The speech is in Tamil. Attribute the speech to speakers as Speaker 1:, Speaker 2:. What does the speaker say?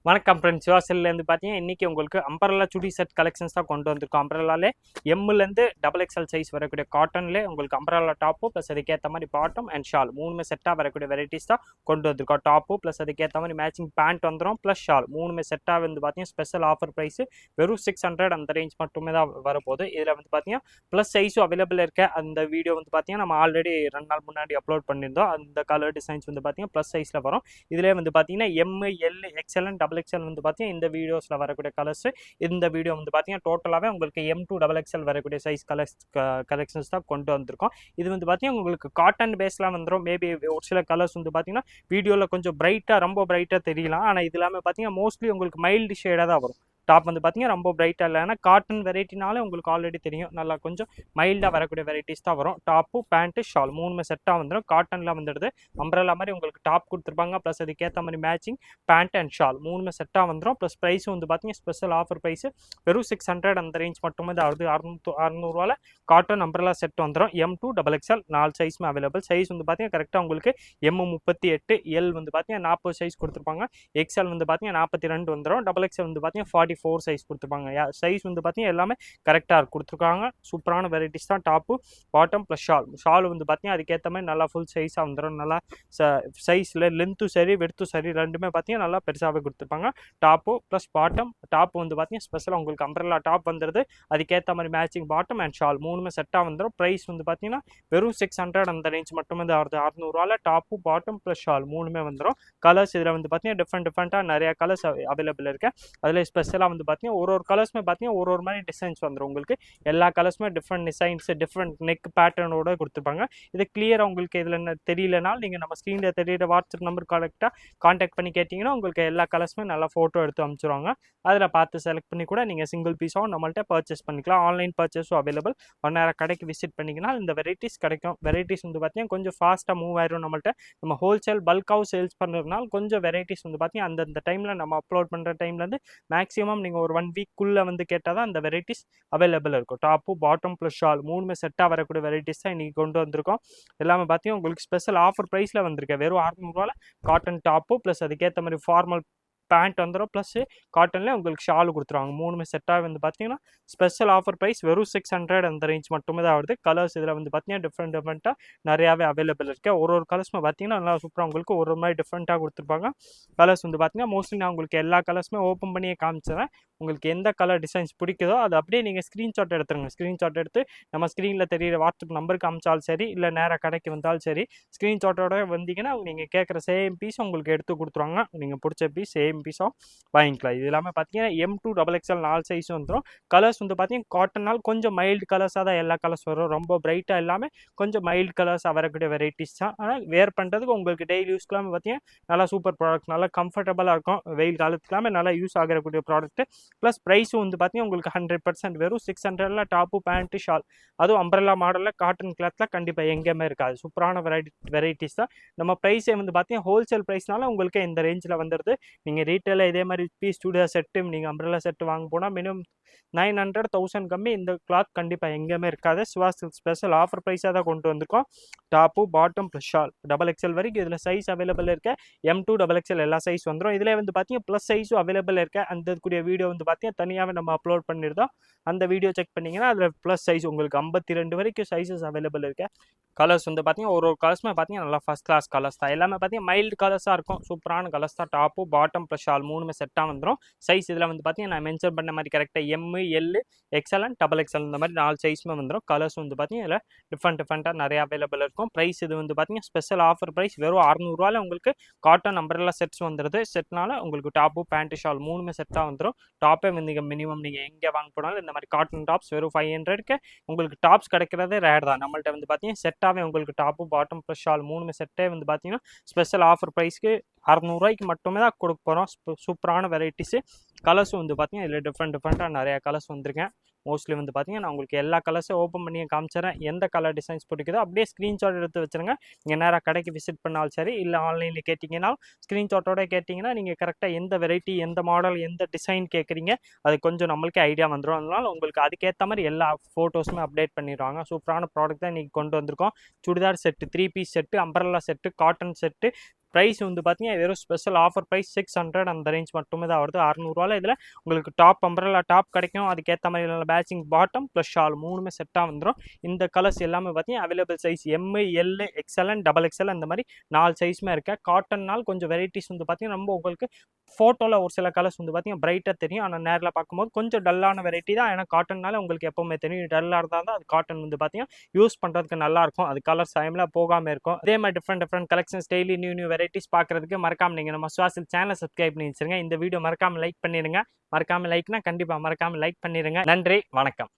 Speaker 1: வணக்கம் ஃப்ரெண்ட்ஸ், யோசல்லேருந்து பார்த்தீங்கன்னா இன்றைக்கி உங்களுக்கு அம்பரல்லா சுடி செட் கலெக்ஷன்ஸ் தான் கொண்டு வந்திருக்கோம். அம்பரல்லாலே எம்லேருந்து டபுள் எக்ஸ்எல் சைஸ் வரக்கூடிய காட்டன்லேயே உங்களுக்கு அம்பரல்லா டாப்பு ப்ளஸ் அதுக்கேற்ற மாதிரி பாட்டம் அண்ட் ஷால் மூணுமே செட்டாக வரக்கூடிய வெரைட்டிஸ் தான் கொண்டு வந்திருக்கோம். டாப்பு ப்ளஸ் அதுக்கேற்ற மாதிரி மேட்சிங் பேண்ட் வந்துடும் ப்ளஸ் ஷால் மூணுமே செட்டாக வந்து பார்த்தீங்கன்னா ஸ்பெஷல் ஆஃபர் ப்ரைஸ் வெறும் 600 அந்த ரேஞ்ச் மட்டுமே தான் வரப்போகுது. இதில் வந்து பார்த்தீங்கன்னா ப்ளஸ் சைஸும் அவைலபிள் இருக்க அந்த வீடியோ வந்து பார்த்தீங்கன்னா நம்ம ஆல்ரெடி 2 நாள் முன்னாடி அப்லோட் பண்ணியிருந்தோம். அந்த கலர் டிசைன்ஸ் வந்து பார்த்தீங்கன்னா ப்ளஸ் சைஸில் வரும். இதிலே வந்து பார்த்தீங்கன்னா M, L, XL and double XL வந்து பார்த்தீங்கன்னா இந்த வீடியோஸில் வரக்கூடிய கலர்ஸ். இந்த வீடியோ வந்து பார்த்தீங்கன்னா டோட்டலாகவே உங்களுக்கு M2 டபுள் எக்ஸ்எல் வரக்கூடிய சைஸ் கலெக்ஷன்ஸ் தான் கொண்டு வந்திருக்கோம். இது வந்து பார்த்தீங்கன்னா உங்களுக்கு காட்டன் பேஸ்லாம் வந்துடும். மேபி ஒரு சில கலர்ஸ் வந்து பார்த்தீங்கன்னா வீடியோவில் கொஞ்சம் பிரைட்டாக ரொம்ப பிரைட்டாக தெரியலாம். ஆனால் இது எல்லாமே பார்த்தீங்கன்னா மோஸ்ட்லி உங்களுக்கு மைல்டு ஷேடாக தான் வரும். டாப் வந்து பார்த்தீங்கன்னா ரொம்ப பிரைட்டாக இல்லை, ஏன்னா காட்டன் வெரைட்டினாலே உங்களுக்கு ஆல்ரெடி தெரியும் நல்லா கொஞ்சம் மைல்டாக வரக்கூடிய வெரைட்டிஸ் தான் வரும். டாப்பு பேண்ட்டு ஷால் மூணுமே செட்டாக வந்துடும். காட்டனில் வந்துடுது. அம்பரல்லா மாதிரி உங்களுக்கு டாப் கொடுத்துருப்பாங்க ப்ளஸ் அதுக்கேற்ற மாதிரி மேட்சிங் பேண்ட் அண்ட் ஷால் மூணுமே செட்டாக வந்துடும். ப்ளஸ் ப்ரைஸும் வந்து பார்த்தீங்கன்னா ஸ்பெஷல் ஆஃபர் ப்ரைஸ் வெறும் 600 அந்த ரேஞ்ச் மட்டுமே தான் ஆகுது. 600 காட்டன் அம்பரல்லா செட் வந்துடும். M2 டபுள் எக்ஸ்எல் 4 சைஸுமே அவைலபிள். சைஸ் வந்து பார்த்தீங்கன்னா கரெக்டாக உங்களுக்கு M38, எல் வந்து பார்த்தீங்கன்னா 40 சைஸ் கொடுத்துருப்பாங்க. எக்ஸ்எல் வந்து பார்த்தீங்கன்னா 42 வந்துடும். டபுள் எக்ஸ்எல் வந்து பார்த்தீங்கன்னா 44 சைஸ் கொடுத்துருப்பாங்க. சைஸ் வந்து பார்த்தீங்கன்னா எல்லாமே கரெக்டாக கொடுத்துருக்காங்க. சூப்பரான வெரைட்டிஸ் தான். டாப்பு பாட்டம் ப்ளஸ் ஷால் வந்து பார்த்தீங்கன்னா அதுக்கேற்ற மாதிரி நல்லா ஃபுல் சைஸாக வந்துடும். நல்லா சைஸில் லென்த்தும் சரி வெடுத்தும் சரி ரெண்டுமே பார்த்தீங்கன்னா நல்லா பெருசாகவே கொடுத்துருப்பாங்க. Top plus bottom. டாப்பு வந்து பார்த்தீங்கன்னா ஸ்பெஷலாக உங்களுக்கு அம்பரல்லா டாப் வந்துடுது. அதுக்கேற்ற மாதிரி மேட்சிங் பாட்டம் அண்ட் ஷால் மூணுமே செட்டாக வந்துடும். ப்ரைஸ் வந்து பார்த்தீங்கன்னா வெறும் 600 அந்த ரேஞ்ச் மட்டுமே தான் வருது. 600 டாப்பு பாட்டம் ப்ளஸ் ஷால் மூணுமே வந்துடும். கலர்ஸ் இதில் வந்து பார்த்தீங்கன்னா டிஃப்ரெண்ட்டாக நிறையா கலர்ஸ் அவைலபிள் இருக்குது. அதில் ஸ்பெஷலாக வந்து பார்த்தீங்கன்னா ஒரு கலர்ஸுமே பார்த்தீங்கன்னா ஒரு மாதிரி டிசைன்ஸ் வந்துடும். உங்களுக்கு எல்லா கலர்ஸுமே டிஃப்ரெண்ட் டிசைன்ஸ் டிஃப்ரெண்ட் நெக் பேட்டர்னோட கொடுத்துருப்பாங்க. இது கிளியராக உங்களுக்கு இதில் தெரியலனாலும் நீங்கள் நம்ம ஸ்க்ரீனில் தெரியிற வாட்ஸ்அப் நம்பர் கான்டாக்ட் பண்ணி கேட்டிங்கன்னா உங்களுக்கு எல்லா கலர்ஸுமே நல்லா ஃபோட்டோ எடுத்து அனுப்பிச்சிடுவாங்க. அதில் பார்த்து செலக்ட் பண்ணி கூட நீங்கள் சிங்கிள் பீஸாகவும் நம்மள்ட்ட பர்ச்சேஸ் பண்ணிக்கலாம். Online பர்ச்சேஸும் available. ஒன் நேரம் கடைக்கு விசிட் பண்ணிங்கன்னா இந்த வெரைட்டிஸ் கிடைக்கும். வெரைட்டிஸ் வந்து பார்த்தீங்கன்னா கொஞ்சம் ஃபாஸ்ட்டாக மூவ் ஆயிரும். நம்மள்ட்ட நம்ம ஹோல்சேல் பல்காகவும் சேல்ஸ் பண்ணுறதுனால கொஞ்சம் வெரைட்டிஸ் வந்து பார்த்தீங்கன்னா அந்தந்த டைமில் நம்ம அப்லோட் பண்ணுற டைம்லேருந்து மேக்ஸிமம் நீங்கள் ஒரு 1 வீக்குள்ளே வந்து கேட்டால் தான் அந்த வெரைட்டிஸ் அவைலபிள் இருக்கும். டாப்பு பாட்டம் ப்ளஸ் ஷால் மூணுமே செட்டாக வரக்கூடிய வெரைட்டிஸ் தான் இன்றைக்கி கொண்டு வந்திருக்கோம். எல்லாமே பார்த்தீங்கன்னா உங்களுக்கு ஸ்பெஷல் ஆஃபர் ப்ரைஸில் வந்திருக்கு. வெறும் 600 காட்டன் டாப்பு ப்ளஸ் அதுக்கேற்ற மாதிரி ஃபார்மல் பேண்ட் வந்துடும். ப்ளஸ் காட்டனில் உங்களுக்கு ஷால் கொடுத்துருவாங்க. மூணுமே செட்டாக வந்து பார்த்தீங்கன்னா ஸ்பெஷல் ஆஃபர் ப்ரைஸ் வெறும் 600 அந்த ரேஞ்ச் மட்டுமே தான் வருது. கலர்ஸ் இதில் வந்து பார்த்தீங்கன்னா டிஃப்ரெண்ட்டாக நிறையாவே அவைலபிள் இருக்குது. ஒரு கலர்ஸுமே பார்த்தீங்கன்னா நல்லா சூப்பராக உங்களுக்கு ஒரு மாதிரி டிஃப்ரெண்ட்டாக கொடுத்துருப்பாங்க. கலர்ஸ் வந்து பார்த்தீங்கன்னா மோஸ்ட்லி நான் உங்களுக்கு எல்லா கலர்ஸுமே ஓப்பன் பண்ணியே காமிச்சிடுறேன். உங்களுக்கு எந்த கலர் டிசைன்ஸ் பிடிக்குதோ அது அப்படியே நீங்கள் ஸ்க்ரீன்ஷாட் எடுத்துருங்க. ஸ்க்ரீன்ஷாட் எடுத்து நம்ம ஸ்க்ரீனில் தெரியிற வாட்ஸ்அப் நம்பருக்கு அமிச்சாலும் சரி, இல்லை நேராக கடைக்கு வந்தாலும் சரி, ஸ்க்ரீன்ஷாட்டோட வந்தீங்கன்னா நீங்கள் கேட்குற சேம் பீஸ் உங்களுக்கு எடுத்து கொடுத்துருவாங்க. நீங்கள் பிடிச்ச பீஸ் சேம் பீஸாக வாங்கிக்கலாம். இது எல்லாமே பார்த்தீங்கன்னா M2 டபுள் எக்ஸ்எல் 4 சைஸும் வந்துடும். கலர்ஸ் வந்து பார்த்தீங்கன்னா காட்டனால் கொஞ்சம் மைல்டு கலர்ஸாக தான் எல்லா கலர்ஸ் வரும். ரொம்ப பிரைட்டாக இல்லாமல் கொஞ்சம் மைல்டு கலர்ஸாக வரக்கூடிய வெரைட்டிஸ் தான். ஆனால் வேர் பண்ணுறதுக்கு உங்களுக்கு டெய்லி யூஸ்க்கெல்லாம் பார்த்தீங்கன்னா நல்லா சூப்பர் ப்ராடக்ட், நல்லா கம்ஃபர்டபுளாக இருக்கும். வெயில் காலத்துக்கெல்லாமே நல்லா யூஸ் ஆகக்கூடிய ப்ராடக்ட்டு. ப்ளஸ் ப்ரைஸும் வந்து பார்த்தீங்கன்னா உங்களுக்கு 100% வெறும் 600 டாப்பு பேண்ட்டு ஷால். அதுவும் அம்பரல்லா மாடலில் காட்டன் கிளாத்தில் கண்டிப்பாக எங்கேயுமே இருக்காது. சூப்பரான வெரைட்டிஸ் தான். நம்ம ப்ரைஸே வந்து பார்த்தீங்கன்னா ஹோல்சேல் ப்ரைஸ்னால உங்களுக்கு இந்த ரேஞ்சில் வந்துடுது. நீங்கள் ரீட்டெயிலில் இதே மாதிரி பீஸ் ஸ்டூடியோ செட்டு நீங்கள் அம்பரல்லா செட்டு வாங்க போனால் மினிமம் 900 1000 கம்மி இந்த கிளாத் கண்டிப்பாக எங்கேயுமே இருக்காது. சிவாஸ் ஸ்பெஷல் ஆஃபர் ப்ரைஸாக தான் கொண்டு வந்திருக்கோம். Top bottom plus shawl double XL வரைக்கும் இதில் சைஸ் அவைலபிள் இருக்க. M2 டபுள் எக்ஸ்எல் எல்லா சைஸ் வந்துடும். இதில் வந்து பார்த்தீங்கன்னா ப்ளஸ் சைஸும் அவைலபிள் இருக்க. அந்த கூடிய வீடியோ வந்து பார்த்தீங்கன்னா தனியாகவே நம்ம அப்லோட் பண்ணியிருந்தோம். அந்த வீடியோ செக் பண்ணிங்கன்னா அதில் ப்ளஸ் சைஸ் உங்களுக்கு 52 வரைக்கும் சைஸஸ் அவைலபிள் இருக்க. கலர்ஸ் வந்து பார்த்தீங்கன்னா ஒரு கலர்ஸுமே பார்த்தீங்கன்னா நல்லா ஃபஸ்ட் கிளாஸ் கலர்ஸ் தான். எல்லாமே பார்த்தீங்கன்னா மைல்டு கலர்ஸாக இருக்கும். சூப்பரான கலர்ஸ் தான். டாப்பு பாட்டம் ப்ளஸ் ஷால் மூணுமே செட்டாக வந்துடும். சைஸ் இதில் வந்து பார்த்தீங்கன்னா நான் மென்ஷன் பண்ண மாதிரி கரெக்டாக M, L, XL and double XL இந்த மாதிரி 4 சைஸுமே வந்துடும். கலர்ஸ் வந்து பார்த்தீங்கன்னா இதில் டிஃப்ரெண்ட்டாக நிறைய அவைலபிள் இருக்கும். ப்ரைஸ் இது வந்து பார்த்தீங்கன்னா ஸ்பெஷல் ஆஃபர் ப்ரைஸ் வெறும் 600 உங்களுக்கு காட்டன் அம்பரல்லா செட்ஸ் வந்துடுது. செட்னால உங்களுக்கு டாப்பு பேண்ட் ஷால் மூணுமே செட்டாக வந்துடும். டாப்பே வந்து மினிமம் நீங்கள் எங்கே வாங்க போனாலும் இந்த மாதிரி காட்டன் டாப்ஸ் வெறும் 500க்கு உங்களுக்கு டாப்ஸ் கிடைக்கிறதே ரேர் தான். நம்மள்ட்ட வந்து பார்த்தீங்கன்னா செட்டாகவே உங்களுக்கு டாப்பு பாட்டம் ப்ளஸ் ஷால் மூணுமே செட்டே வந்து பார்த்தீங்கன்னா ஸ்பெஷல் ஆஃபர் ப்ரைஸ்க்கு 600 மட்டுமே தான் கொடுக்க போகிறோம். சூப்பரான வெரைட்டிஸு. கலர்ஸும் வந்து பார்த்தீங்கன்னா இதில் டிஃப்ரெண்ட்டாக நிறையா கலர்ஸ் வந்திருக்கேன். மோஸ்ட்லி வந்து பார்த்தீங்கன்னா நான் உங்களுக்கு எல்லா கலர்ஸும் ஓப்பன் பண்ணி காமிச்சிடறேன். எந்த கலர் டிசைன்ஸ் பிடிக்குதோ அப்படியே ஸ்க்ரீன்ஷாட் எடுத்து வச்சுருங்க. நீங்கள் நேராக கடைக்கு விசிட் பண்ணாலும் சரி, இல்லை ஆன்லைனில் கேட்டிங்கன்னா ஸ்க்ரீன்ஷாட்டோட கேட்டிங்கன்னா நீங்கள் கரெக்டாக எந்த வெரைட்டி எந்த மாடல் எந்த டிசைன் கேட்குறீங்க அது கொஞ்சம் நம்மளுக்கு ஐடியா வந்துடும். அதனால உங்களுக்கு அதுக்கேற்ற மாதிரி எல்லா ஃபோட்டோஸுமே அப்டேட் பண்ணிடுவாங்க. சூப்பரான ப்ராடக்ட் தான் இன்றைக்கி கொண்டு வந்திருக்கோம். Churidar set, 3 piece set, umbrella set, cotton set, price வந்து பார்த்தீங்கன்னா வெறும் ஸ்பெஷல் ஆஃபர் ப்ரைஸ் 600 அந்த ரேஞ்ச் மட்டுமே தான் வருது. 600 இதில் உங்களுக்கு டாப் அம்பரலா டாப் கிடைக்கும், அதுக்கேற்ற மாதிரி நல்ல மேட்சிங் பாட்டம் ப்ளஸ் ஷால் 3மே செட்டாக வந்துடும். இந்த கலர்ஸ் எல்லாமே பார்த்தீங்கன்னா available size M, L, XL and XXL அந்த மாதிரி 4 சைஸுமே இருக்கு. காட்டன்னால் கொஞ்சம் வெரைட்டிஸ் வந்து பார்த்தீங்கன்னா ரொம்ப உங்களுக்கு ஃபோட்டோவில் ஒரு சில கலர்ஸ் வந்து பார்த்தீங்கன்னா பிரைட்டாக தெரியும், ஆனால் நேரில் பார்க்கும்போது கொஞ்சம் டல்லான வெரைட்டி தான். ஏன்னா காட்டன்னால உங்களுக்கு எப்போவுமே தெரியும் டல்லாக இருந்தால் தான் அது காட்டன் வந்து பார்த்தீங்கன்னா யூஸ் பண்ணுறதுக்கு நல்லாயிருக்கும், அது கலர்ஸ் டைமில் போகாமல் இருக்கும். அதே மாதிரி different collections daily new varieties பார்க்குறதுக்கு மறக்காம நீங்கள் நம்ம சுவாசில் சேனலை சப்ஸ்கிரைப் பண்ணி வச்சுருங்க. இந்த வீடியோ மறக்காமல் லைக் பண்ணிடுங்க. மறக்காமல் லைக்னா கண்டிப்பாக மறக்காமல் லைக் பண்ணிடுங்க. நன்றி, வணக்கம்.